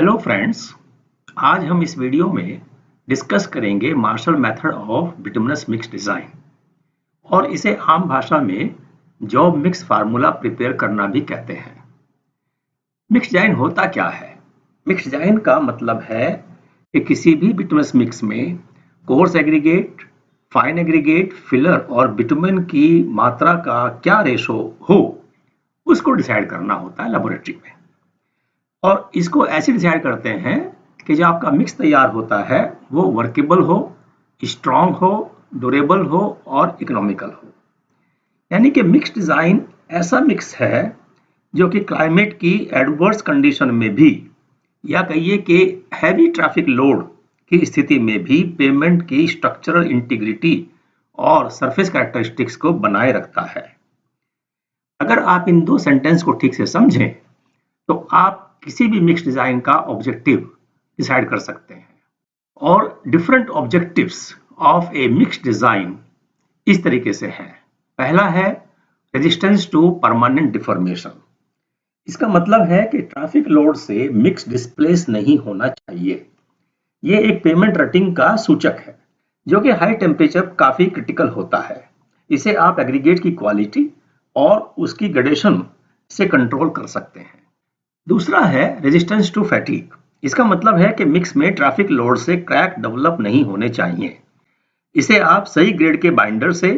Hello friends, आज हम इस वीडियो में डिस्कस करेंगे Marshall method of bituminous mix design और इसे आम भाषा में जॉब मिक्स फार्मूला प्रिपेयर करना भी कहते हैं। मिक्स डिज़ाइन होता क्या है? मिक्स डिज़ाइन का मतलब है कि किसी भी बिटुमिनस मिक्स में course aggregate, fine aggregate, filler और बिटुमिन की मात्रा का क्या रेशो हो, उसको डिसाइड करना होता है लेबोरेटरी में। और इसको ऐसे डिसाइड करते हैं कि जो आपका मिक्स तैयार होता है वो वर्केबल हो, स्ट्रॉन्ग हो, ड्यूरेबल हो और इकोनॉमिकल हो। यानी कि मिक्स डिज़ाइन ऐसा मिक्स है जो कि क्लाइमेट की एडवर्स कंडीशन में भी या कहिए कि हैवी ट्रैफिक लोड की स्थिति में भी पेमेंट की स्ट्रक्चरल इंटीग्रिटी और सरफेस कैरेक्टरिस्टिक्स को बनाए रखता है। अगर आप इन दो सेंटेंस को ठीक से समझें तो आप किसी भी मिक्स डिजाइन का ऑब्जेक्टिव डिसाइड कर सकते हैं। और different objectives of A mix design इस तरीके से हैं। पहला है रेजिस्टेंस टू परमानेंट डिफॉर्मेशन। इसका मतलब है कि ट्रैफिक लोड से मिक्स डिस्प्लेस नहीं होना चाहिए। ये एक पेमेंट रटिंग का सूचक है जो कि हाई टेम्परेचर काफी क्रिटिकल होता है। इसे आप एग्रीगेट की क्वालिटी और उसकी ग्रेडेशन से कंट्रोल कर सकते हैं। दूसरा है रेजिस्टेंस टू फैटीग। इसका मतलब है कि मिक्स में ट्रैफिक लोड से क्रैक डेवलप नहीं होने चाहिए। इसे आप सही ग्रेड के बाइंडर से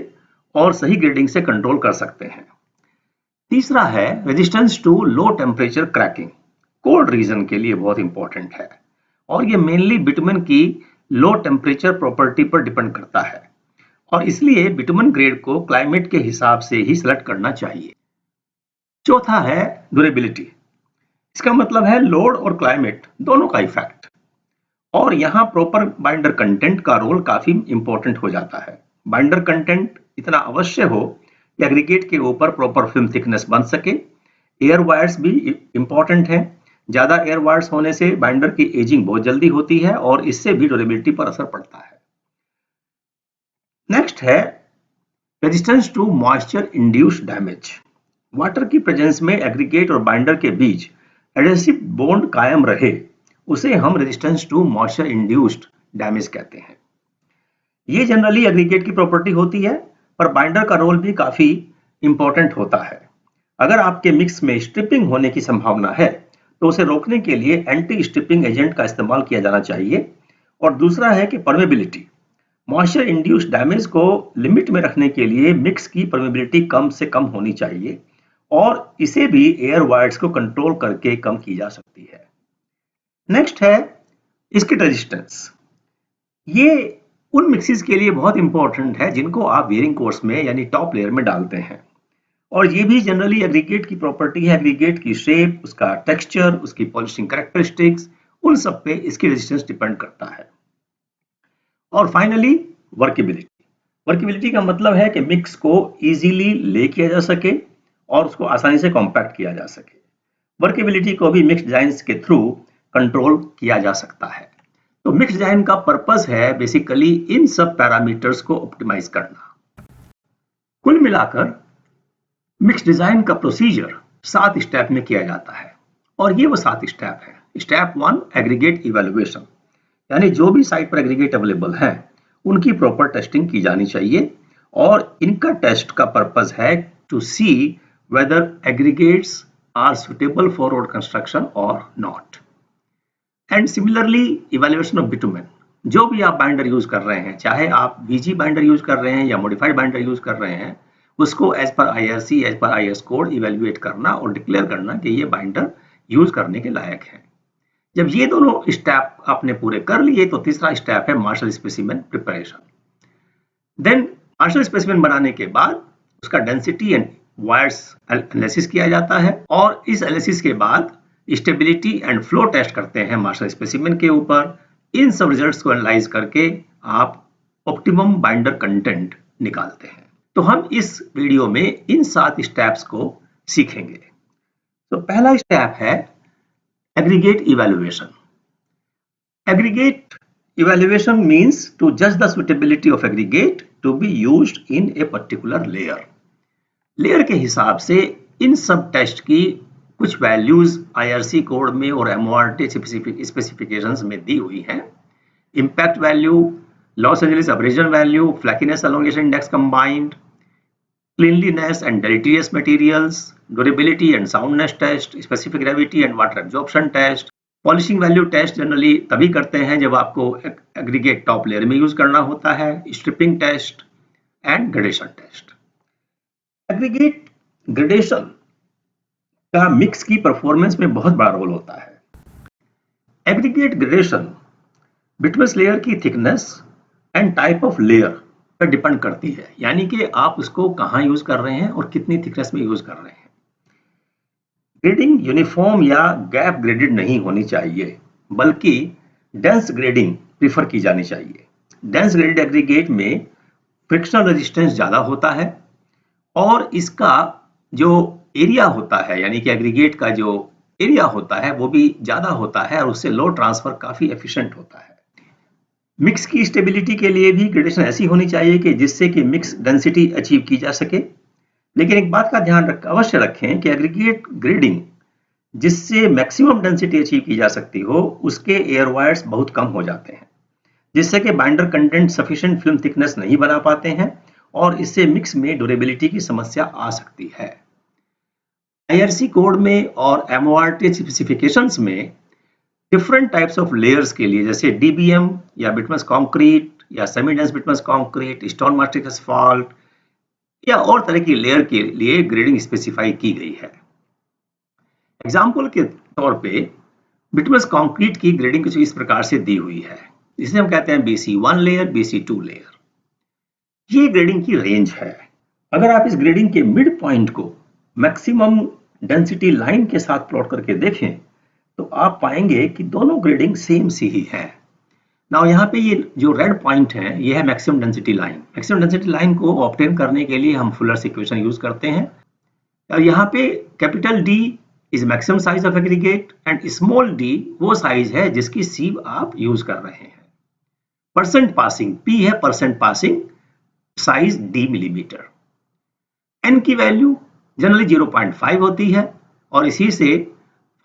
और सही ग्रेडिंग से कंट्रोल कर सकते हैं। तीसरा है resistance to low temperature cracking. Cold region के लिए बहुत इंपॉर्टेंट है और ये मेनली बिटुमिन की लो टेम्परेचर प्रॉपर्टी पर डिपेंड करता है और इसलिए बिटुमिन ग्रेड को क्लाइमेट के हिसाब से ही सिलेक्ट करना चाहिए। चौथा है ड्यूरेबिलिटी। इसका मतलब है लोड और क्लाइमेट दोनों का इफेक्ट और यहाँ प्रॉपर बाइंडर कंटेंट का रोल काफी इंपॉर्टेंट हो जाता है। बाइंडर कंटेंट इतना अवश्य हो कि एग्रीगेट के ऊपर प्रॉपर फिल्म थिकनेस बन सके। एयर वायर्स भी इंपॉर्टेंट है। ज्यादा एयर वायर्स होने से बाइंडर की एजिंग बहुत जल्दी होती है और इससे भी ड्यूरेबिलिटी पर असर पड़ता है। नेक्स्ट है resistance to moisture induced damage. Water की प्रेजेंस में एग्रीगेट और बाइंडर के बीच एडहेसिव बॉन्ड कायम रहे, उसे हम resistance to moisture induced damage कहते हैं। ये जनरली एग्रीगेट की प्रॉपर्टी होती है पर बाइंडर का रोल भी काफी इंपॉर्टेंट होता है। अगर आपके मिक्स में स्ट्रिपिंग होने की संभावना है तो उसे रोकने के लिए एंटी स्ट्रिपिंग एजेंट का इस्तेमाल किया जाना चाहिए। और दूसरा है कि परमेबिलिटी। मॉइस्चर इंड्यूस्ड डैमेज को लिमिट में रखने के लिए मिक्स की परमेबिलिटी कम से कम होनी चाहिए और इसे भी एयर वायर्स को कंट्रोल करके कम की जा सकती है। नेक्स्ट है स्किड रेजिस्टेंस। ये उन मिक्सेस के लिए बहुत इंपॉर्टेंट है जिनको आप वेयरिंग कोर्स में यानी टॉप लेयर में डालते हैं और ये भी जनरली एग्रीगेट की प्रॉपर्टी है। एग्रीगेट की शेप, उसका टेक्सचर, उसकी पॉलिशिंग कैरेक्टरिस्टिक्स, उन सब पे इसकी रेजिस्टेंस डिपेंड करता है। और फाइनली वर्केबिलिटी। वर्केबिलिटी का मतलब है कि मिक्स को इजीली ले किया जा सके और उसको आसानी से कॉम्पैक्ट किया जा सके। वर्केबिलिटी को भी मिक्स डिजाइन के थ्रू कंट्रोल किया जा सकता है। तो मिक्स डिजाइन का पर्पस है बेसिकली इन सब पैरामीटर्स को ऑप्टिमाइज करना। कुल मिलाकर मिक्स डिजाइन का प्रोसीजर 7 स्टेप में किया जाता है और ये वो 7 स्टेप है। स्टेप 1 एग्रीगेट इवैल्यूएशन, यानी जो भी साइट पर एग्रीगेट अवेलेबल है उनकी प्रॉपर टेस्टिंग की जानी चाहिए और इनका टेस्ट का पर्पस है to see whether aggregates are suitable for road construction और not. And similarly evaluation of bitumen. जो भी आप बाइंडर यूज कर रहे हैं, चाहे आप बीजी बाइंडर यूज कर रहे हैं या मॉडिफाइड बाइंडर यूज कर रहे हैं, उसको as per IRC, as per IS code evaluate करना और डिक्लेयर करना कि ये बाइंडर यूज करने के लायक है। जब ये दोनों स्टेप आपने पूरे कर लिए तो तीसरा स्टेप है Marshall specimen preparation. Then Marshall specimen बनाने के बाद उसका डेंसिटी एंड वायर्स एनालिसिस किया जाता है और इस एनालिसिस के बाद स्टेबिलिटी एंड फ्लो टेस्ट करते हैं मार्शल स्पेसिमेन के ऊपर। इन सब रिजल्ट्स को एनालाइज करके आप ऑप्टिमम बाइंडर कंटेंट निकालते हैं। तो हम इस वीडियो में इन 7 स्टेप्स को सीखेंगे। तो पहला स्टेप है aggregate evaluation. Aggregate evaluation means to judge the suitability of aggregate to be used in a particular layer. Layer के हिसाब से इन सब टेस्ट की कुछ वैल्यूज आईआरसी कोड में और एमओआरटी स्पेसिफिकेशंस में दी हुई हैं। Impact value, Los Angeles abrasion value, flakiness elongation index combined, cleanliness and deleterious materials, durability and soundness test, specific gravity and water absorption test, polishing value test generally तभी करते हैं जब आपको एग्रीगेट टॉप लेयर में use करना होता है, stripping test and gradation test. Aggregate gradation का मिक्स की परफॉर्मेंस में बहुत बड़ा रोल होता है। एग्रीगेट ग्रेडेशन बिटमस लेयर की thickness and type of layer पर डिपेंड करती है, यानी कि आप उसको कहाँ यूज कर रहे हैं और कितनी थिकनेस में यूज कर रहे हैं। ग्रेडिंग यूनिफॉर्म या गैप ग्रेडेड नहीं होनी चाहिए, बल्कि डेंस ग्रेडिंग प्रीफर की जानी चाहिए। डेंस ग्रेडेड एग्रीगेट में फ्रिक्शनल रेजिस्टेंस ज़्यादा होता है और इसका जो एरिया होता है, यानी कि एग्रीगेट का जो एरिया होता है वो भी ज़्यादा होता है और उससे लोड ट्रांसफर काफ़ी एफिशिएंट होता है। मिक्स की स्टेबिलिटी के लिए भी ग्रेडेशन ऐसी होनी चाहिए कि जिससे कि मिक्स डेंसिटी अचीव की जा सके। लेकिन एक बात का ध्यान अवश्य रखें कि एग्रीगेट ग्रेडिंग जिससे मैक्सिमम डेंसिटी अचीव की जा सकती हो, उसके एयर वायर्स बहुत कम हो जाते हैं, जिससे कि binder content sufficient film thickness नहीं बना पाते हैं और इससे मिक्स में ड्यूरेबिलिटी की समस्या आ सकती है। आईआरसी कोड में और एमओआरटी स्पेसिफिकेशंस में डिफरेंट टाइप्स ऑफ लेयर्स के लिए, जैसे डीबीएम या बिटमस कंक्रीट या semi dense bituminous concrete, stone mastic asphalt या और तरह की लेयर के लिए ग्रेडिंग स्पेसिफाई की गई है। एग्जाम्पल के तौर पे बिटमस कंक्रीट की ग्रेडिंग कुछ इस प्रकार से दी हुई है, जिसे हम कहते हैं BC1 लेयर, BC2 लेयर। ये ग्रेडिंग की रेंज है। अगर आप इस ग्रेडिंग के मिड पॉइंट को मैक्सिमम डेंसिटी लाइन के साथ प्लॉट करके देखें तो आप पाएंगे कि दोनों ग्रेडिंग सेम सी ही है। नाउ यहाँ पे ये जो रेड पॉइंट है ये है maximum density line. Maximum density line को ऑब्टेन करने के लिए हम फुलर्स इक्वेशन यूज करते हैं और यहाँ पे capital D is maximum size of aggregate and small d वो साइज है जिसकी सीव आप यूज कर रहे हैं। परसेंट पासिंग P है, percent passing size D millimetre. n की वैल्यू जनरली 0.5 होती है और इसी से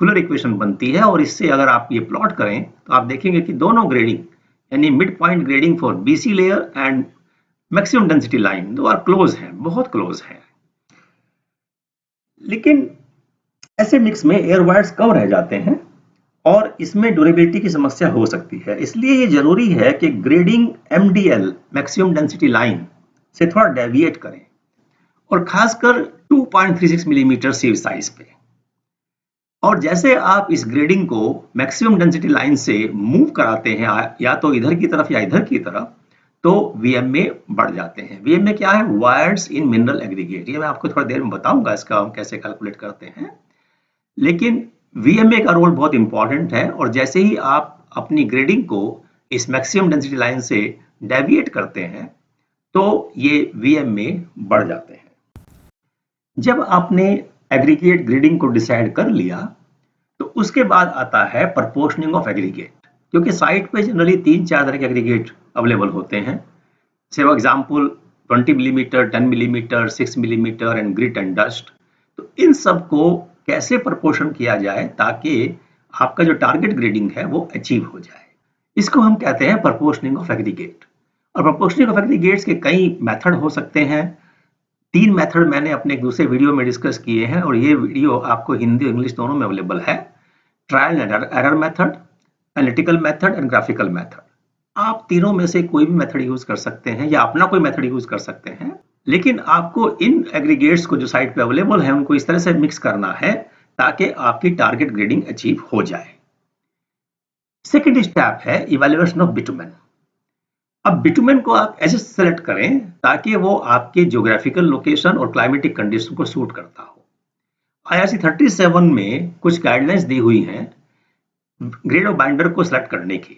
फुलर इक्वेशन बनती है और इससे अगर आप ये प्लॉट करें तो आप देखेंगे कि दोनों ग्रेडिंग यानी mid point grading for BC layer and maximum density line दो आर क्लोज हैं, बहुत क्लोज हैं। लेकिन ऐसे मिक्स में एयर वायर्स कम रह जाते हैं और इसमें ड्यूरेबिलिटी की समस्या हो सकती है। इसलिए ये जरूरी है कि grading MDL maximum density line से थोड़ा डेविएट करें और खासकर 2.36 मिलीमीटर सीव साइज पे। और जैसे आप इस ग्रेडिंग को मैक्सिमम डेंसिटी लाइन से मूव कराते हैं या तो इधर की तरफ या इधर की तरफ, तो VMA बढ़ जाते हैं। VMA क्या है? वायर्स इन मिनरल एग्रीगेट। ये मैं आपको थोड़ा देर में बताऊंगा इसका हम कैसे कैलकुलेट करते हैं। लेकिन VMA का रोल बहुत इंपॉर्टेंट है और जैसे ही आप अपनी ग्रेडिंग को इस मैक्सिमम डेंसिटी लाइन से डेविएट करते हैं तो ये VMA बढ़ जाते हैं। जब आपने एग्रीगेट ग्रेडिंग को डिसाइड कर लिया तो उसके बाद आता है प्रपोर्शनिंग ऑफ एग्रीगेट, क्योंकि साइट पे जनरली 3-4 तरह के एग्रीगेट अवेलेबल होते हैं। Say for example 20 millimetre, 10 millimetre, 6 millimetre and grit and dust. तो इन सब को कैसे प्रपोर्शन किया जाए ताकि आपका जो टारगेट ग्रेडिंग है वो अचीव हो जाए, इसको हम कहते हैं प्रपोर्शनिंग ऑफ एग्रीगेट। और प्रपोर्शनिंग ऑफ एग्रीगेट्स के कई मेथड हो सकते हैं। 3 मेथड मैंने अपने एक दूसरे वीडियो में डिस्कस किए हैं और ये वीडियो आपको हिंदी और इंग्लिश दोनों में अवेलेबल है। Trial and error method, analytical method and graphical method. आप तीनों में से कोई भी मेथड यूज कर सकते हैं या अपना कोई मेथड यूज कर सकते हैं, लेकिन आपको इन एग्रीगेट्स को जो साइट पे अवेलेबल है उनको इस तरह से मिक्स करना है ताकि आपकी टारगेट ग्रेडिंग अचीव हो जाए। सेकेंड स्टेप है इवैल्यूएशन ऑफ बिटुमेन। अब बिटुमेन को आप ऐसे सेलेक्ट करें ताकि वो आपके ज्योग्राफिकल लोकेशन और क्लाइमेटिक कंडीशन को सूट करता हो। IRC 37 में कुछ गाइडलाइंस दी हुई हैं ग्रेड ऑफ बाइंडर को सिलेक्ट करने की।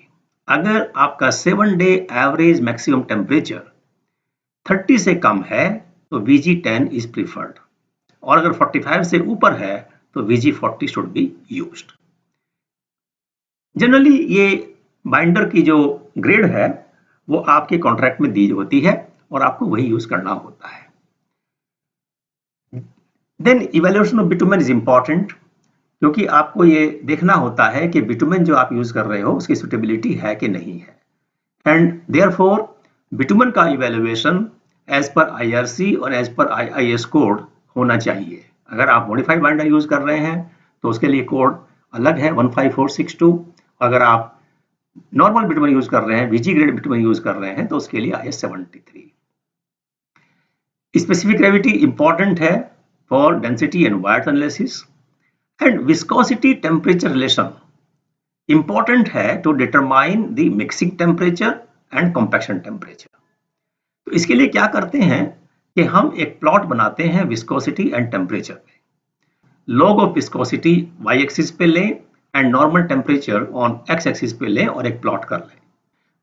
अगर आपका 7 डे एवरेज मैक्सिमम टेम्परेचर 30 से कम है तो VG10 इज प्रीफर्ड और अगर 45 से ऊपर है तो VG40 should be used. Generally ये बाइंडर की जो ग्रेड है वो आपके कॉन्ट्रैक्ट में दी होती है और आपको वही यूज करना होता है। Then evaluation of bitumen is important. क्योंकि आपको ये देखना होता है कि बिटुमेन जो आप यूज कर रहे हो उसकी सुटेबिलिटी है कि नहीं है, एंड देयरफॉर बिटुमेन का इवेल्युएशन एज पर IRC और एज पर IIS कोड होना चाहिए। अगर आप मॉडिफाइड बाइंडर यूज कर रहे हैं तो उसके लिए कोड अलग है 15462। अगर आप नॉर्मल बिटुमेन यूज कर रहे हैं, VG ग्रेड बिटुमेन यूज कर रहे हैं तो उसके लिए IS 73। स्पेसिफिक ग्रेविटी इंपॉर्टेंट है for density and voids analysis, and viscosity temperature relation important है to determine the mixing temperature and compaction temperature. तो इसके लिए क्या करते हैं कि हम एक प्लॉट बनाते हैं विस्कोसिटी एंड टेम्परेचर पे। Log of viscosity y axis पे लें and normal temperature on x axis पे लें और एक प्लॉट कर लें।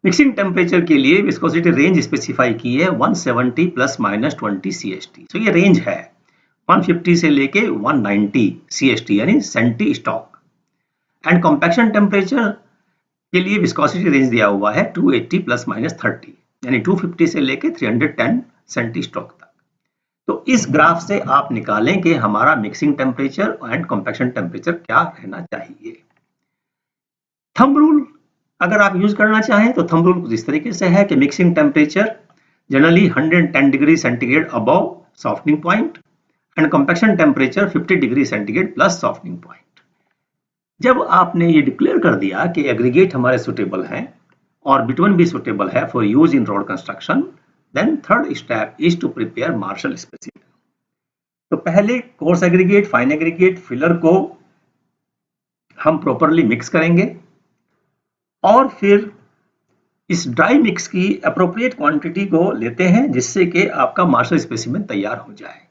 मिक्सिंग टेम्परेचर के लिए विस्कोसिटी रेंज स्पेसिफाई की है 170 प्लस माइनस 20 CST। तो ये रेंज है 150 से लेके 190 CST यानी centistoke. And compaction temperature के लिए विस्कोसिटी रेंज दिया हुआ है 280 प्लस माइनस 30 यानी 250 से लेके 310 सेंटी स्टॉक तक। तो इस ग्राफ से आप निकालें कि हमारा mixing temperature and compaction temperature क्या रहना चाहिए। थंब रूल अगर आप यूज करना चाहें तो थंब रूल इस तरीके से है कि mixing temperature generally 110 degree centigrade above softening point and compaction temperature 50 degree centigrade plus softening point. जब आपने ये डिक्लेयर कर दिया कि एग्रीगेट हमारे सुटेबल हैं और बिटुमेन भी सुटेबल है for use in road construction, then third step is to prepare Marshall specimen. तो पहले coarse aggregate, fine aggregate, filler को हम प्रॉपरली मिक्स करेंगे और फिर इस ड्राई मिक्स की अप्रोप्रिएट क्वांटिटी को लेते हैं जिससे कि आपका मार्शल स्पेसिमेन तैयार हो जाए।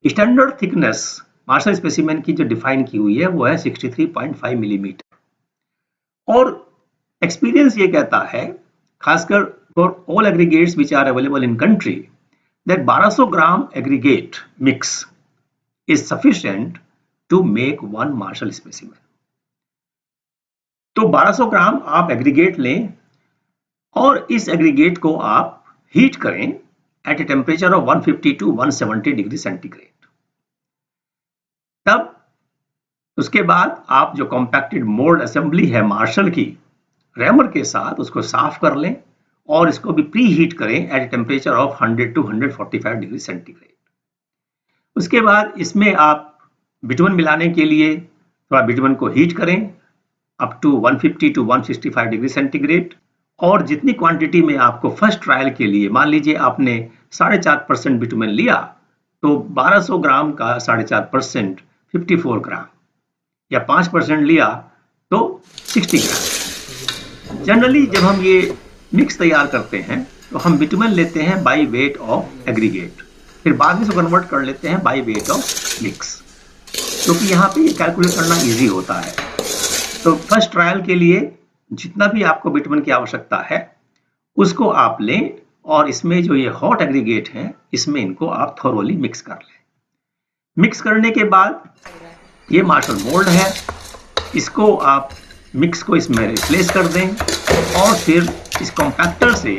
स्टैंडर्ड थिकनेस मार्शल स्पेसिमेन की जो डिफाइन की हुई है वो है 63.5 मिलीमीटर, और एक्सपीरियंस ये कहता है खासकर for all aggregates which are available in country that 1200 gram aggregate mix is sufficient to make one Marshall specimen. तो 1200 ग्राम आप एग्रीगेट लें और इस एग्रीगेट को आप हीट करें at a temperature of 150 to 170 degree centigrade. तब उसके बाद आप जो कॉम्पैक्टेड मोल्ड असेंबली है मार्शल की, रैमर के साथ उसको साफ कर लें और इसको भी प्री हीट करें at a temperature of 100 to 145 degree centigrade. उसके बाद इसमें आप बिटुमेन मिलाने के लिए थोड़ा बिटुमेन को हीट करें up to 150 to 165 degree centigrade, और जितनी क्वांटिटी में आपको फर्स्ट ट्रायल के लिए, मान लीजिए आपने 4.5% बिटुमेन लिया तो 1200 ग्राम का 4.5% 54 ग्राम, या 5% लिया तो 60 ग्राम। जनरली जब हम ये मिक्स तैयार करते हैं तो हम बिटुमेन लेते हैं बाई वेट ऑफ एग्रीगेट, फिर बाद में इसको कन्वर्ट कर लेते हैं बाई वेट ऑफ मिक्स, क्योंकि यहाँ पे ये कैलकुलेट करना इजी होता है। तो फर्स्ट ट्रायल के लिए जितना भी आपको बिटुमेन की आवश्यकता है उसको आप लें और इसमें जो ये हॉट एग्रीगेट हैं इसमें इनको आप थोरोली मिक्स कर लें। मिक्स करने के बाद ये मार्शल मोल्ड है, इसको आप मिक्स को इसमें रिप्लेस कर दें और फिर इस कॉम्पैक्टर से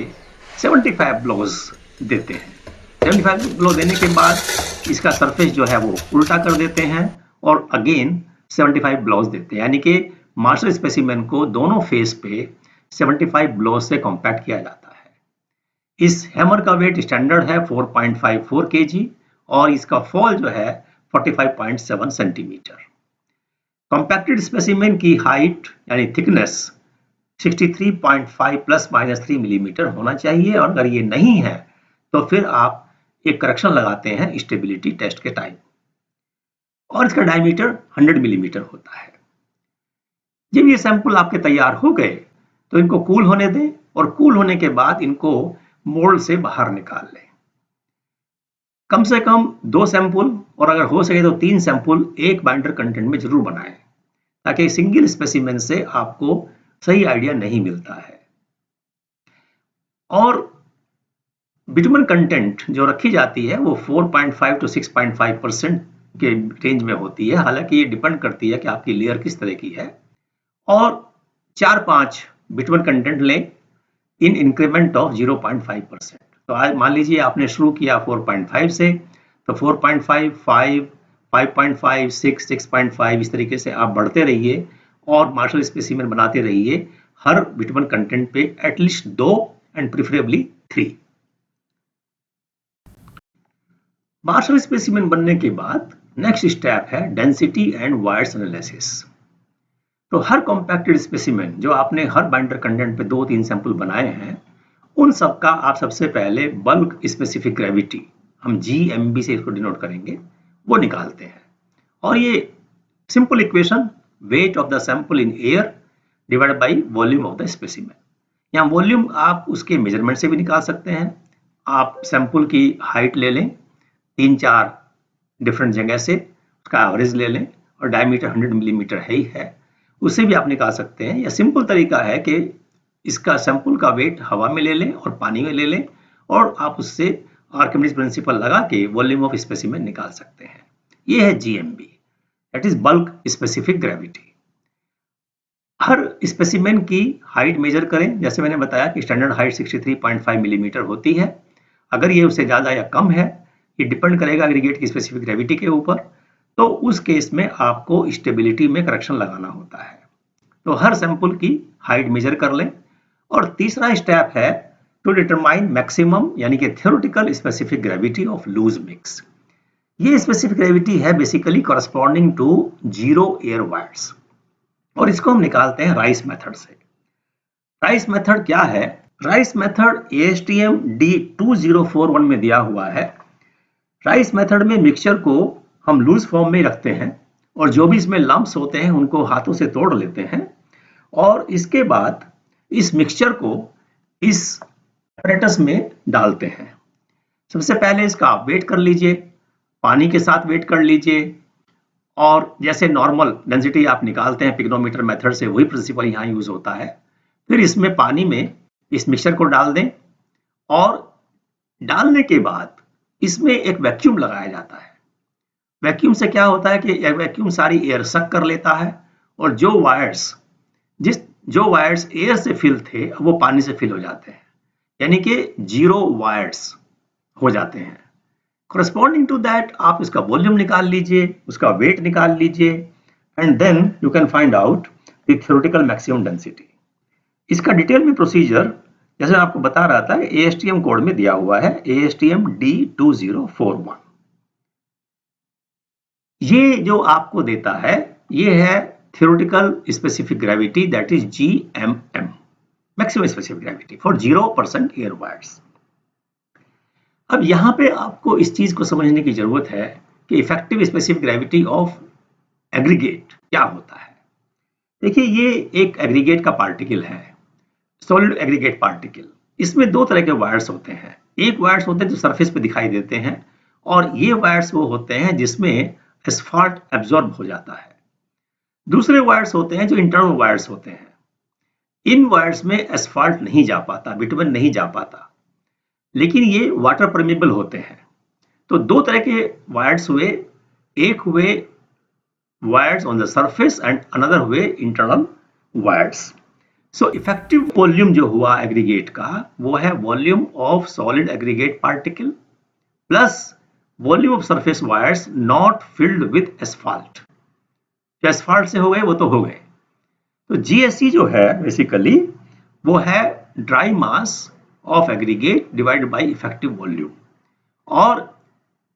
75 ब्लोज देते हैं। 75 ब्लो देने के बाद इसका सरफेस जो है वो उल्टा कर देते हैं और अगेन 75 ब्लोज देते हैं, यानी कि मार्शल स्पेसिमेन को दोनों फेस पे 75 ब्लोज से कॉम्पैक्ट किया जाता है। इस हैमर का वेट स्टैंडर्ड है 4.54 kg और इसका फॉल जो है 45.7 सेंटीमीटर। कॉम्पैक्टेड स्पेसिमेन की हाइट यानी थिकनेस 63.5 प्लस माइनस 3 मिलीमीटर होना चाहिए, और अगर ये नहीं है तो फिर आप एक करेक्शन लगाते हैं स्टेबिलिटी टेस्ट के टाइम, और इसका डायमीटर 100 मिलीमीटर होता है। जब ये सैंपल आपके तैयार हो गए तो इनको कूल होने दें और कूल होने के बाद इनको मोल्ड से बाहर निकाल लें। कम से कम 2 सैंपल और अगर हो सके तो 3 सैंपल एक बाइंडर कंटेंट में जरूर बनाएं, ताकि सिंगल स्पेसिमेन से आपको सही आइडिया नहीं मिलता है। और बिटुमेन कंटेंट जो रखी जाती है वो 4.5 टू 6.5% के रेंज में होती है। हालांकि ये डिपेंड करती है कि आपकी लेयर किस तरह की है, और 4-5 बिटुमेन कंटेंट लें इन इंक्रीमेंट ऑफ 0.5%। तो आज मान लीजिए आपने शुरू किया 4.5 से, तो 4.5, 5, 5.5, 6, 6.5 इस तरीके से आप बढ़ते रहिए और मार्शल स्पेसिमेन बनाते रहिए हर बिटुमेन कंटेंट पे at least 2 and preferably 3। Marshall specimen बनने के बाद नेक्स्ट स्टेप है डेंसिटी एंड वायर्स एनालिसिस। तो हर कॉम्पैक्टेड स्पेसिमेन जो आपने हर बाइंडर कंटेंट पे 2-3 सैंपल बनाए हैं, उन सब का आप सबसे पहले बल्क स्पेसिफिक ग्रेविटी, हम GMB से इसको डिनोट करेंगे, वो निकालते हैं। और ये simple equation weight of the sample in air divided by volume of the specimen. यहाँ वॉल्यूम आप उसके मेजरमेंट से भी निकाल सकते हैं। आप सैंपल की हाइट ले लें 3-4 डिफरेंट जगह से, उसका एवरेज ले लें और डायमीटर 100 मिलीमीटर है ही है, उसे भी आप निकाल सकते हैं। या सिंपल तरीका है कि इसका सैंपल का वेट हवा में ले लें और पानी में ले लें और आप उससे आर्किमिडीज प्रिंसिपल लगा के वॉल्यूम ऑफ स्पेसिमेन निकाल सकते हैं। ये है GMB, that is bulk specific gravity. Her specimen की हाइट मेजर करें। जैसे मैंने बताया कि स्टैंडर्ड हाइट 63.5 मिलीमीटर होती है। अगर ये उससे ज़्यादा या कम है, ये डिपेंड करेगा एग्रीगेट की स्पेसिफिक ग्रेविटी के ऊपर, तो उस केस में आपको स्टेबिलिटी में करेक्शन लगाना होता है। तो हर सैंपल की हाइट मेजर कर लें। और तीसरा स्टेप है टू डिटरमाइन मैक्सिमम यानी कि theoretical specific gravity of loose mix. ये स्पेसिफिक ग्रेविटी है basically corresponding to zero air voids, और इसको हम निकालते हैं राइस मेथड से। राइस मेथड क्या है? राइस मेथड ASTM D2041 में दिया हुआ है। राइस मेथड में मिक्सचर को हम लूज फॉर्म में रखते हैं और जो भी इसमें लम्प्स होते हैं उनको हाथों से तोड़ लेते हैं और इसके बाद इस मिक्सचर को इस apparatus में डालते हैं। सबसे पहले इसका आप वेट कर लीजिए, पानी के साथ वेट कर लीजिए और जैसे नॉर्मल डेंसिटी आप निकालते हैं पिग्नोमीटर मेथड से, वही प्रिंसिपल यहाँ यूज होता है। फिर इसमें पानी में इस मिक्सचर को डाल दें और डालने के बाद इसमें एक वैक्यूम लगाया जाता है। वैक्यूम से क्या होता है कि वैक्यूम सारी एयर सक कर लेता है और जो वायर्स एयर से फिल थे वो पानी से फिल हो जाते हैं, यानी कि जीरो वायर्स हो जाते हैं। Corresponding to that आप इसका वॉल्यूम निकाल लीजिए, उसका वेट निकाल लीजिए and then you can find out the theoretical maximum density. इसका डिटेल में प्रोसीजर जैसे मैं आपको बता रहा था ASTM कोड में दिया हुआ है, ASTM D2041। ये जो आपको देता है ये है theoretical specific gravity, that is GMM, maximum specific gravity for 0% air wires. अब यहाँ पे आपको इस चीज को समझने की जरूरत है कि effective specific gravity of aggregate क्या होता है। देखिए ये एक एग्रीगेट का पार्टिकल है, सॉलिड एग्रीगेट पार्टिकल। इसमें दो तरह के वायर्स होते हैं। एक वायर्स होते हैं जो सरफेस पे दिखाई देते हैं और ये वायर्स वो होते हैं जिसमें एस्फाल्ट एब्जॉर्ब हो जाता है। दूसरे वायर्स होते हैं जो इंटरनल वायर्स होते हैं। इन वायर्स में एस्फाल्ट नहीं जा पाता, बिटुमेन नहीं जा पाता, लेकिन ये वाटर परमेबल होते हैं। तो दो तरह के वायर्स हुए, एक हुए voids on the surface and another हुए internal voids. So effective volume जो हुआ एग्रीगेट का वो है volume of solid aggregate particle plus volume of surface voids not filled with asphalt. जो एस्फाल्ट से हो गए वो तो हो गए। तो GSE जो है बेसिकली वो है dry mass of aggregate divided by effective volume, और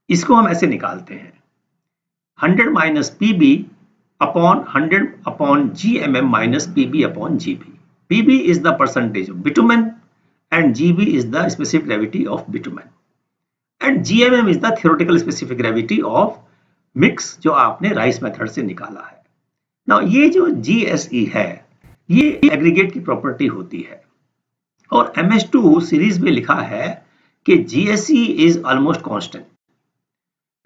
इसको हम ऐसे निकालते हैं 100 minus PB upon 100 upon GMM minus PB upon GB। PB is the percentage of bitumen and GB is the specific gravity of bitumen and GMM is the theoretical specific gravity of mix जो आपने rice method से निकाला है। ना ये जो GSE है ये एग्रीगेट की प्रॉपर्टी होती है और MS2 सीरीज में लिखा है कि GSE इज ऑलमोस्ट कांस्टेंट।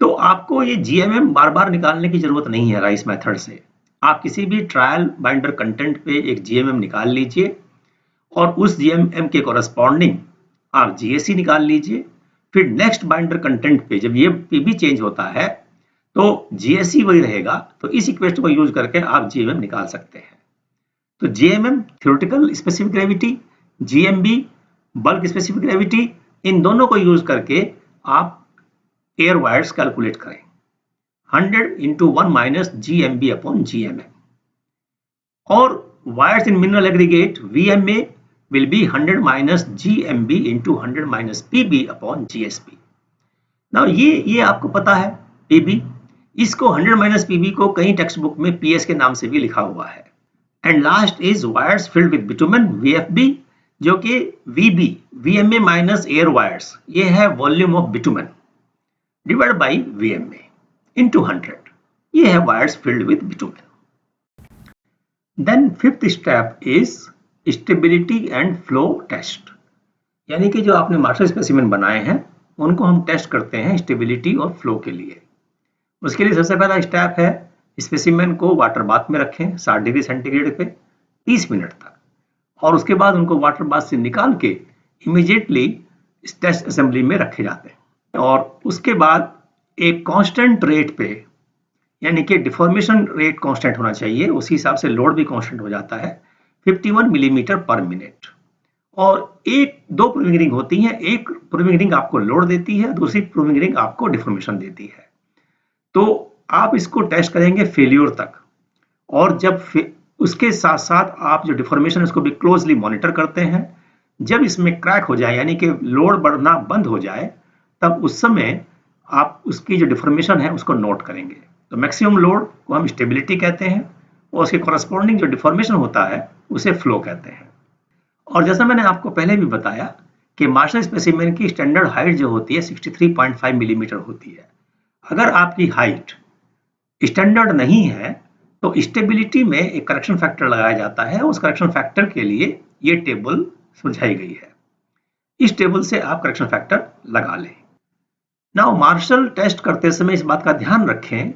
तो आपको ये GMM बार बार निकालने की जरूरत नहीं है राइस मेथड से। आप किसी भी ट्रायल बाइंडर कंटेंट पे एक GMM निकाल लीजिए और उस GMM के कॉरस्पॉन्डिंग आप GSE निकाल लीजिए। फिर नेक्स्ट बाइंडर कंटेंट पे जब ये PB चेंज होता है तो GSE वही रहेगा, तो इस इक्वेशन को यूज करके आप GMM निकाल सकते हैं। तो GMM theoretical specific gravity, GMB bulk specific gravity, इन दोनों को यूज करके आप एयर वायर्स कैलकुलेट करें। 100 into 1 minus GMB upon GMM. Or wires in mineral aggregate VMA will be 100 minus GMB into 100 minus PB upon GSP. Now ये आपको पता है PB, इसको 100 minus PB को कई टेक्स्ट बुक में PS के नाम से भी लिखा हुआ है. And last is voids filled with bitumen VFB, जो कि VB VMA minus air voids, ये है volume of bitumen divide by VMA into 100. ये है voids filled with bitumen. Then fifth step is stability and flow test, यानी कि जो आपने मास्टर स्पेसिमेन बनाए हैं उनको हम टेस्ट करते हैं स्टेबिलिटी और फ्लो के लिए. उसके लिए सबसे पहला स्टेप है स्पेसिमेन को वाटर बाथ में रखें 60 डिग्री सेंटीग्रेड पे 30 मिनट तक, और उसके बाद उनको वाटर बाथ से निकाल के इमीडिएटली टेस्ट असेंबली में रखे जाते हैं. और उसके बाद एक कांस्टेंट रेट पे, यानी कि डिफॉर्मेशन रेट कांस्टेंट होना चाहिए, उसी हिसाब से लोड भी कांस्टेंट हो जाता है 51 मिलीमीटर पर मिनट. और दो प्रूविंग रिंग होती हैं, एक प्रूविंग रिंग आपको लोड देती है, दूसरी प्रूविंग रिंग आपको डिफॉर्मेशन देती है. तो आप इसको टेस्ट करेंगे फेल्योर तक, और जब उसके साथ साथ आप जो डिफॉर्मेशन उसको भी क्लोजली मॉनिटर करते हैं. जब इसमें क्रैक हो जाए यानी कि लोड बढ़ना बंद हो जाए, तब उस समय आप उसकी जो डिफॉर्मेशन है उसको नोट करेंगे. तो मैक्सिमम लोड को हम स्टेबिलिटी कहते हैं, और उसके कॉरस्पॉन्डिंग जो डिफॉर्मेशन होता है उसे फ्लो कहते हैं. और जैसा मैंने आपको पहले भी बताया कि मास्टर स्पेसिमेन की स्टैंडर्ड हाइट जो होती है 63.5 मिलीमीटर होती है. अगर आपकी हाइट स्टैंडर्ड नहीं है तो स्टेबिलिटी में एक करेक्शन फैक्टर लगाया जाता है. उस करेक्शन फैक्टर के लिए ये टेबल सुझाई गई है. इस टेबल से आप करेक्शन फैक्टर लगा लें. नाउ मार्शल टेस्ट करते समय इस बात का ध्यान रखें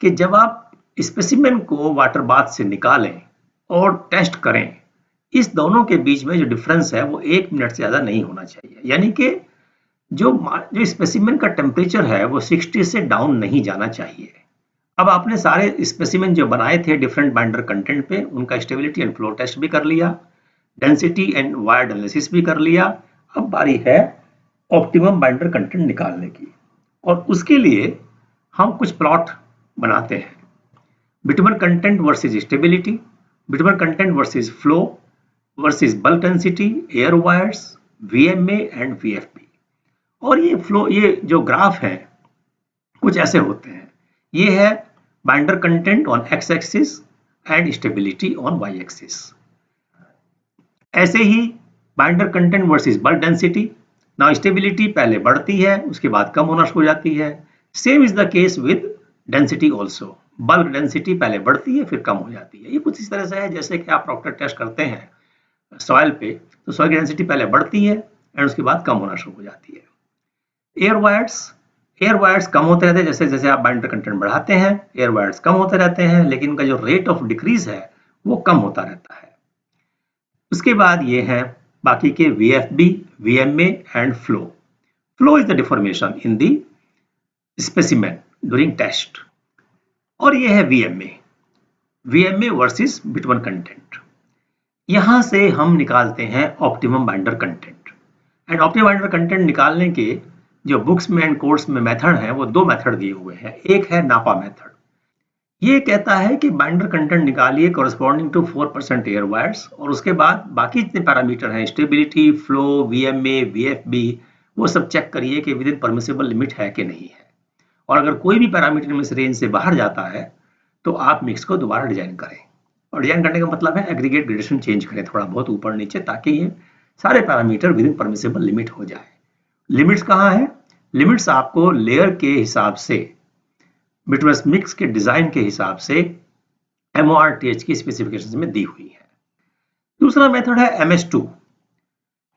कि जब आप स्पेसिमेन को वाटर बाथ से निकालें और टेस्ट करें, इस दोनों के बीच में जो डिफरेंस है वो 1 मिनट से ज्यादा नहीं होना चाहिए. यानी कि जो स्पेसिमेन का टेम्परेचर है वो 60 से डाउन नहीं जाना चाहिए. अब आपने सारे स्पेसिमेन जो बनाए थे डिफरेंट बाइंडर कंटेंट पे, उनका स्टेबिलिटी एंड फ्लो टेस्ट भी कर लिया, डेंसिटी एंड वायर एनालिसिस भी कर लिया. अब बारी है ऑप्टिमम बाइंडर कंटेंट निकालने की, और उसके लिए हम कुछ प्लॉट बनाते हैं. Bitumen content versus stability, bitumen content versus flow versus bulk density, air wires, VMA and VFB. और ये जो ग्राफ है कुछ ऐसे होते हैं. ये है binder content on X axis and stability on Y axis. ऐसे ही binder content versus bulk density. Now stability पहले बढ़ती है उसके बाद कम होना शुरू हो जाती है. Same is the case with density also. Bulk density पहले बढ़ती है फिर कम हो जाती है. ये कुछ इस तरह से है जैसे कि आप प्रॉक्टर टेस्ट करते हैं सॉइल पे, तो सॉइल की डेंसिटी पहले बढ़ती है एंड उसके बाद कम होना शुरू हो जाती है. एयर वायर्स कम होते रहते हैं जैसे जैसे आप बाइंडर कंटेंट बढ़ाते हैं, एयर वायर्स कम होते रहते हैं, लेकिन उनका जो रेट ऑफ डिक्रीज है वो कम होता रहता है. उसके बाद ये है बाकी के VFB, VMA and flow. Flow is the deformation in the specimen during test. और ये है VMA वर्सेस बिटुमेन कंटेंट. यहां से हम निकालते हैं optimum binder content. And optimum binder content निकालने के जो बुक्स में एंड कोर्स में मेथड है वो 2 मेथड दिए हुए हैं. एक है नापा मेथड. ये कहता है कि बाइंडर कंटेंट निकालिए कॉरस्पॉन्डिंग टू 4% एयर वायर्स, और उसके बाद बाकी जितने पैरामीटर हैं स्टेबिलिटी, फ्लो, VMA, VFB, वो सब चेक करिए कि विद इन परमिसिबल लिमिट है कि नहीं है. और अगर कोई भी पैरामीटर इस रेंज से बाहर जाता है तो आप मिक्स को दोबारा डिजाइन करें. और डिजाइन करने का मतलब है एग्रीगेट ग्रेडेशन चेंज करें थोड़ा बहुत ऊपर नीचे, ताकि ये सारे parameter with in permissible limit हो जाए. लिमिट्स कहाँ है? लिमिट्स आपको लेयर के हिसाब से, बिटुमेन मिक्स के डिजाइन के हिसाब से MORTH की स्पेसिफिकेशन में दी हुई है. दूसरा मेथड है MS2,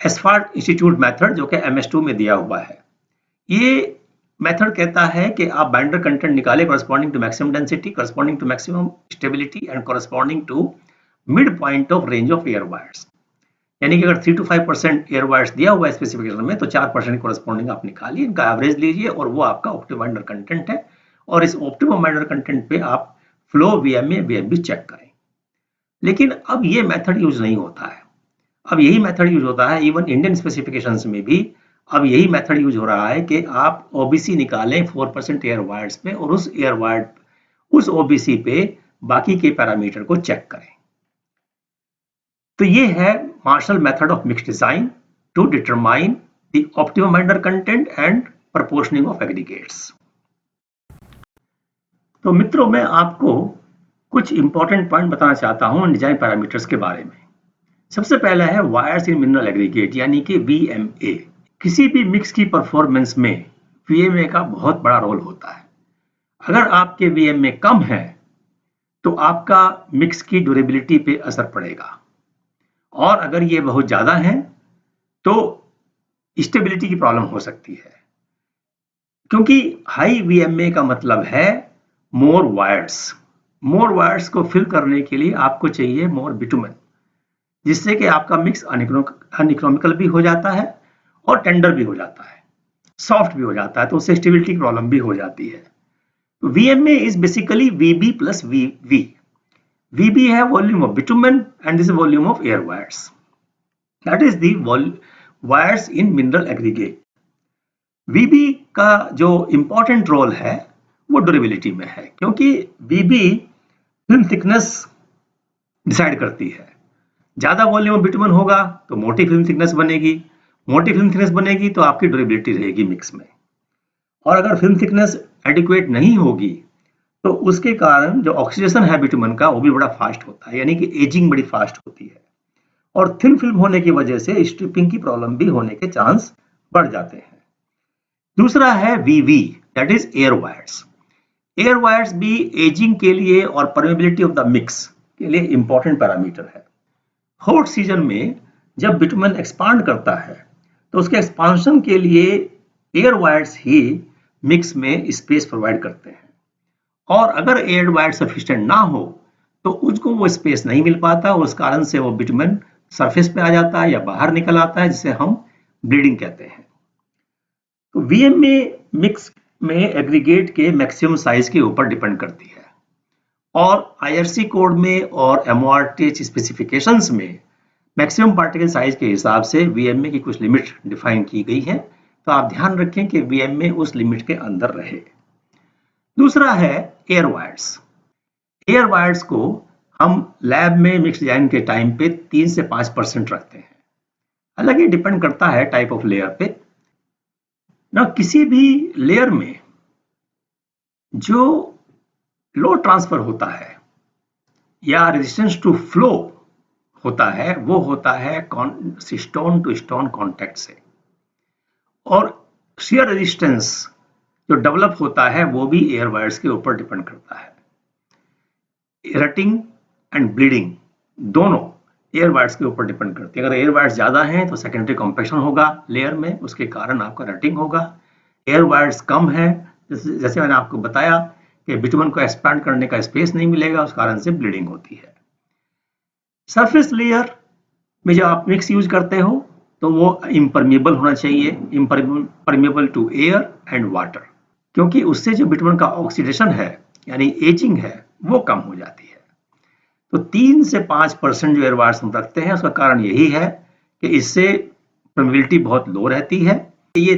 एस्फार्ट इंस्टीट्यूट मेथड, जो कि MS2 में दिया हुआ है. ये मेथड कहता है कि आप बाइंडर कंटेंट निकालें corresponding to maximum density, corresponding to maximum stability and corresponding to mid point of range of air voids. यानी कि अगर 3 to 5% एयर वायर्स दिया हुआ है स्पेसिफिकेशन में, तो 4% कॉरस्पॉन्डिंग आप निकालिए, इनका एवरेज लीजिए और वो आपका ऑप्टिमम बाइंडर कंटेंट है. और इस ऑप्टिमम बाइंडर कंटेंट पे आप फ्लो, VMA, VFB चेक करें. लेकिन अब ये मेथड यूज नहीं होता है. अब यही मेथड यूज होता है इवन इंडियन स्पेसिफिकेशंस में भी. अब यही मेथड यूज हो रहा है कि आप ओबीसी निकालें 4% एयर वायर्स पे और उस एयर वायर उस ओबीसी पे बाकी के पैरामीटर को चेक करें। तो ये है Marshall method of mix design to determine the optimum binder content and proportioning of aggregates. तो मित्रों, मैं आपको कुछ इंपॉर्टेंट पॉइंट बताना चाहता हूं डिजाइन पैरामीटर्स के बारे में। सबसे पहला है वायर्स इन मिनरल एग्रीगेट यानी कि VMA। किसी भी मिक्स की परफॉर्मेंस में VMA का बहुत बड़ा रोल होता है। अगर आपके VMA कम है तो आपका मिक्स की ड्यूरेबिलिटी पे असर पड़ेगा, और अगर ये बहुत ज्यादा है तो स्टेबिलिटी की प्रॉब्लम हो सकती है, क्योंकि हाई VMA का मतलब है मोर वायर्स। मोर वायर्स को फिल करने के लिए आपको चाहिए मोर बिटुमेन, जिससे कि आपका मिक्स अनइकोनॉमिकल भी हो जाता है और टेंडर भी हो जाता है, सॉफ्ट भी हो जाता है, तो उससे स्टेबिलिटी की प्रॉब्लम भी हो जाती है। तो VMA is basically VB plus VV। VB है volume of bitumen and this volume of air wires, that is the wires in mineral aggregate. VB का जो इंपॉर्टेंट रोल है वो ड्यूरेबिलिटी में है, क्योंकि VB फिल्म थिकनेस डिसाइड करती है। ज्यादा वॉल्यूम ऑफ बिटुमेन होगा तो मोटी फिल्म थिकनेस बनेगी, मोटी फिल्म थिकनेस बनेगी तो आपकी ड्यूरेबिलिटी रहेगी मिक्स में। और अगर फिल्म थिकनेस एडिक्वेट नहीं होगी तो उसके कारण जो ऑक्सीडेशन है बिटुमेन का वो भी बड़ा फास्ट होता है, यानी कि एजिंग बड़ी फास्ट होती है, और थिन फिल्म होने की वजह से स्ट्रिपिंग की प्रॉब्लम भी होने के चांस बढ़ जाते हैं। दूसरा है VV, that is air wires. Air wires भी एजिंग के लिए और परमेबिलिटी ऑफ द मिक्स के लिए इंपॉर्टेंट पैरामीटर है। हॉट सीजन में जब बिटुमेन एक्सपांड करता है तो उसके एक्सपांशन के लिए एयर वायर्स ही मिक्स में स्पेस प्रोवाइड करते हैं, और अगर एयर वायर सफिशिएंट ना हो तो उसको वो स्पेस नहीं मिल पाता, उस कारण से वो बिटुमेन सरफेस पे आ जाता है या बाहर निकल आता है, जिसे हम ब्लीडिंग कहते हैं। तो VMA मिक्स में एग्रीगेट के मैक्सिमम साइज के ऊपर डिपेंड करती है, और IRC कोड में और MORTH स्पेसिफिकेशंस में मैक्सिमम पार्टिकल साइज के हिसाब से VMA की कुछ लिमिट डिफाइन की गई है, तो आप ध्यान रखें कि VMA उस लिमिट के अंदर रहे। दूसरा है एयर वायर्स। एयर वायर्स को हम लैब में मिक्स डिजाइन के टाइम पे 3 से 5% रखते हैं। हालांकि डिपेंड करता है टाइप ऑफ लेयर पे ना। किसी भी लेयर में जो लो ट्रांसफर होता है या रेजिस्टेंस टू फ्लो होता है वो होता है स्टोन टू स्टोन कांटेक्ट से, और शियर रेजिस्टेंस जो डेवलप होता है वो भी एयर वायर्स के ऊपर डिपेंड करता है। रटिंग एंड ब्लीडिंग दोनों एयर वायर्स के ऊपर डिपेंड करती है। अगर एयर वायर्स ज्यादा हैं तो सेकेंडरी कॉम्पैक्शन होगा लेयर में, उसके कारण आपका रटिंग होगा। एयर वायर्स कम है, जैसे मैंने आपको बताया कि बिटुमेन को एक्सपैंड करने का स्पेस नहीं मिलेगा, उस कारण से ब्लीडिंग होती है। सरफेस लेयर में जब आप मिक्स यूज करते हो तो वो इम्परमिएबल होना चाहिए, impermeable to air and water, क्योंकि उससे जो बिटुमेन का ऑक्सीडेशन है यानी एजिंग है वो कम हो जाती है। तो 3 से 5% जो एयर वायर्स हम रखते हैं उसका कारण यही है कि इससे परमिबिलिटी बहुत लो रहती है। ये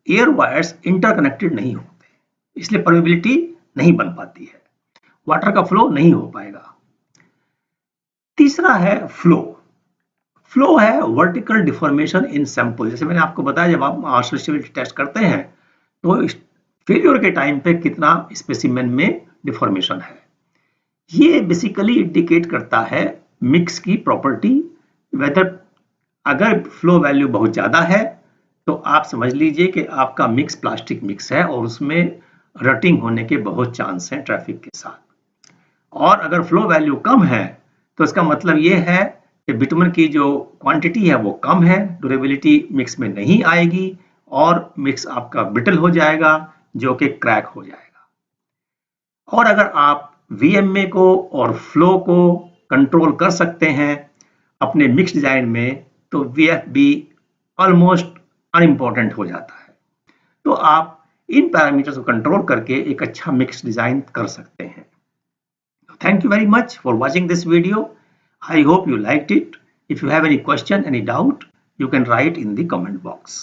एयर वायर्स इंटरकनेक्टेड नहीं होते, इसलिए परमिबिलिटी नहीं बन पाती है, वाटर का फ्लो नहीं हो पाएगा। तीसरा है फ्लो। फ्लो है वर्टिकल डिफॉर्मेशन इन सैंपल। जैसे मैंने आपको बताया, जब आप मार्शल स्टेबिलिटी टेस्ट करते हैं तो फेल्योर के टाइम पे कितना स्पेसिमेन में डिफॉर्मेशन है, ये बेसिकली इंडिकेट करता है मिक्स की प्रॉपर्टी। वेदर अगर फ्लो वैल्यू बहुत ज्यादा है तो आप समझ लीजिए कि आपका मिक्स प्लास्टिक मिक्स है और उसमें रटिंग होने के बहुत चांस हैं ट्रैफिक के साथ। और अगर फ्लो वैल्यू कम है तो इसका मतलब ये है कि बिटुमेन की जो क्वांटिटी है वो कम है, ड्यूरेबिलिटी मिक्स में नहीं आएगी और मिक्स आपका ब्रिटल हो जाएगा, जो कि क्रैक हो जाएगा। और अगर आप VMA को और फ्लो को कंट्रोल कर सकते हैं अपने मिक्स डिजाइन में तो VFB ऑलमोस्ट अनइम्पॉर्टेंट हो जाता है। तो आप इन पैरामीटर्स को कंट्रोल करके एक अच्छा मिक्स डिजाइन कर सकते हैं। Thank you very much for watching this video. I hope you liked it. If you have any question, any doubt, you can write in the comment box.